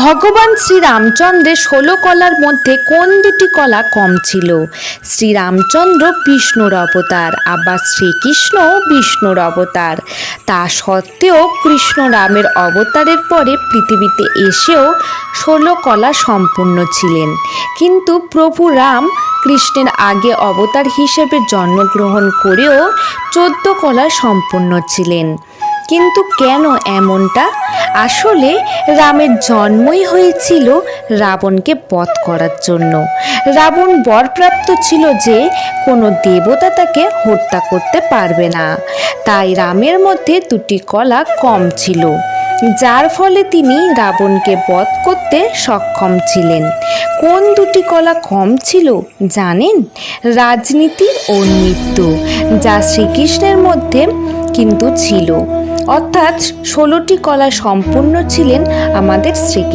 ভগবান শ্রীরামচন্দ্রের 16 কলার মধ্যে কোন দুটি কলা কম ছিল? শ্রীরামচন্দ্র বিষ্ণুর অবতার, আবার শ্রীকৃষ্ণ বিষ্ণুর অবতার। তা সত্ত্বেও কৃষ্ণ রামের অবতারের পরে পৃথিবীতে এসেও 16 কলা সম্পূর্ণ ছিলেন, কিন্তু প্রভু রাম কৃষ্ণের আগে অবতার হিসেবে জন্মগ্রহণ করেও 14 কলা সম্পূর্ণ ছিলেন। কিন্তু কেন এমনটা? আসলে রামের জন্মই হয়েছিল রাবণকে বধ করার জন্য। রাবণ বরপ্রাপ্ত ছিল যে কোনো দেবতা তাকে হত্যা করতে পারবে না, তাই রামের মধ্যে দুটি কলা কম ছিল, যার ফলে তিনি রাবণকে বধ করতে সক্ষম ছিলেন। কোন দুটি কলা কম ছিল জানেন? রাজনীতি ও নৃত্য, যা শ্রীকৃষ্ণের মধ্যে কিন্তু ছিল। অর্থাৎ 16টি কলা সম্পূর্ণ ছিলেন আমাদের শ্রীকৃষ্ণ।